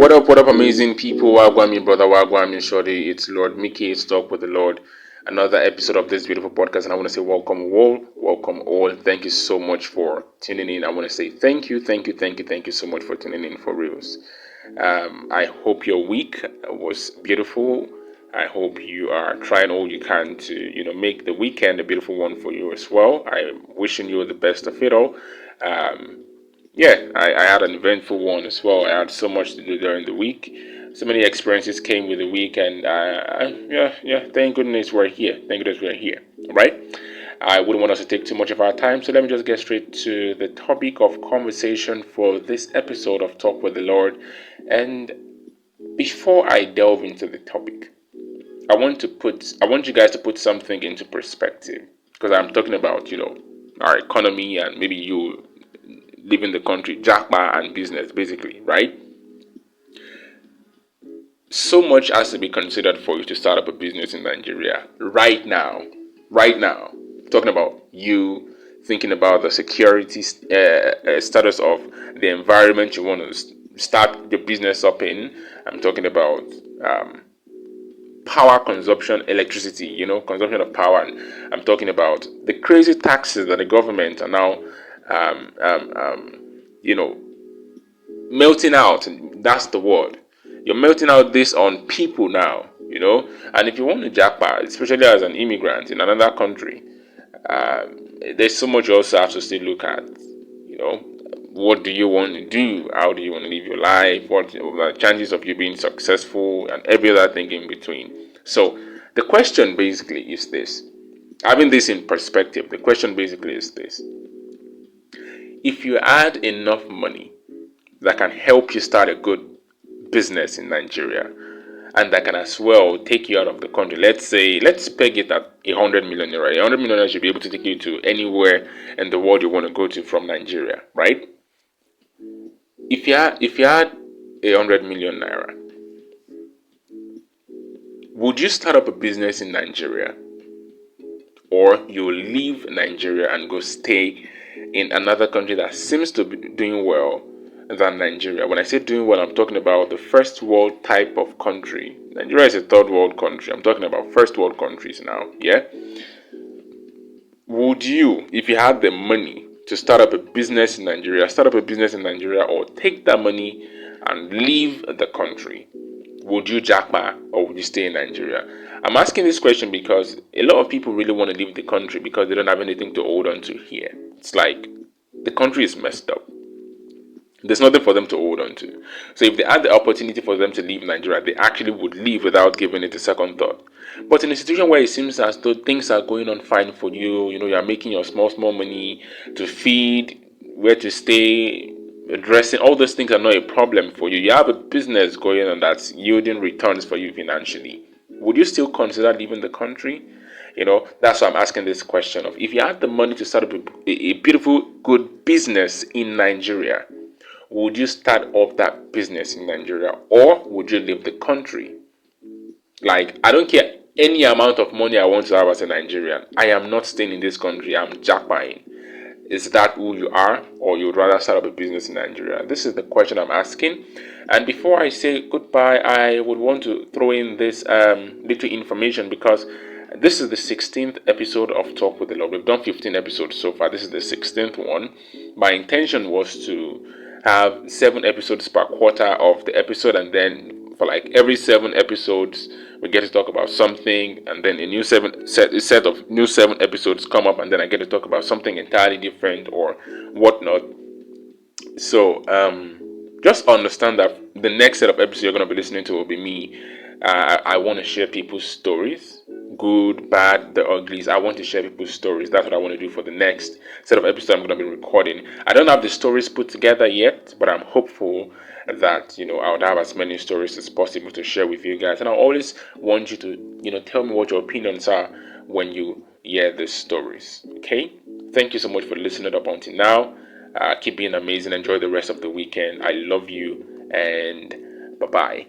What up, amazing people? Wagwan, me brother, Wagwan, me shorty. It's Lord Mickey. It's Talk with the Lord. Another episode of this beautiful podcast, and I want to say welcome all. Thank you so much for tuning in. I want to say thank you so much for tuning in for reals. I hope your week was beautiful. I hope you are trying all you can to, make the weekend a beautiful one for you as well. I'm wishing you the best of it all. Um, I had an eventful one as well. I had so much to do during the week. So many experiences came with the week, and thank goodness we're here. Thank goodness we're here. All right. I wouldn't want us to take too much of our time, so let me just get straight to the topic of conversation for this episode of Talk with the Lord. And before I delve into the topic, I want you guys to put something into perspective because I'm talking about, our economy and maybe you live in the country, jackpot and business, basically, right? So much has to be considered for you to start up a business in Nigeria right now. Right now, talking about you thinking about the security status of the environment you want to start your business up in. I'm talking about power consumption, electricity, consumption of power. And I'm talking about the crazy taxes that the government are now, um, um, um, you know, melting out. That's the word. You're melting out this on people now, And if you want to jackpot, especially as an immigrant in another country, there's so much you also have to still look at, what do you want to do? How do you want to live your life? What are the chances of you being successful and every other thing in between? So the question basically is this. Having this in perspective, the question basically is this. If you add enough money that can help you start a good business in Nigeria and that can as well take you out of the country. Let's peg it at 100 million naira. 100 million naira should be able to take you to anywhere in the world you want to go to from Nigeria, right? If you had 100 million naira, would you start up a business in Nigeria, or you leave Nigeria and go stay in another country that seems to be doing well than Nigeria? When I say doing well, I'm talking about the first world type of country. Nigeria is a third world country. I'm talking about first world countries now. Yeah. Would you, if you had the money to start up a business in Nigeria, or take that money and leave the country? Would you jackpot or would you stay in Nigeria? I'm asking this question because a lot of people really want to leave the country because they don't have anything to hold on to here. It's like the country is messed up. There's nothing for them to hold on to. So if they had the opportunity for them to leave Nigeria, they actually would leave without giving it a second thought. But in a situation where it seems as though things are going on fine for you, you're making your small money to feed, where to stay, dressing, all those things are not a problem for you. You have a business going on that's yielding returns for you financially. Would you still consider leaving the country? That's why I'm asking this question of if you had the money to start up a beautiful, good business in Nigeria, would you start up that business in Nigeria or would you leave the country? Like, I don't care any amount of money I want to have as a Nigerian. I am not staying in this country. I'm jackpotting. Is that who you are, or you would rather start up a business in Nigeria? This is the question I'm asking. And before I say goodbye, I would want to throw in this little information because this is the 16th episode of Talk with the Lord. We've done 15 episodes so far. This is the 16th one. My intention was to have 7 episodes per quarter of the episode, and then for like every 7 episodes we get to talk about something, and then a new set of new 7 episodes come up, and then I get to talk about something entirely different or whatnot. So just understand that the next set of episodes you're going to be listening to will be me. I want to share people's stories, good, bad, the uglies. I want to share people's stories. That's what I want to do for the next set of episodes I'm going to be recording. I don't have the stories put together yet, but I'm hopeful that I would have as many stories as possible to share with you guys. And I always want you to tell me what your opinions are when you hear these stories. Okay? Thank you so much for listening up until now. Keep being amazing. Enjoy the rest of the weekend. I love you, and bye-bye.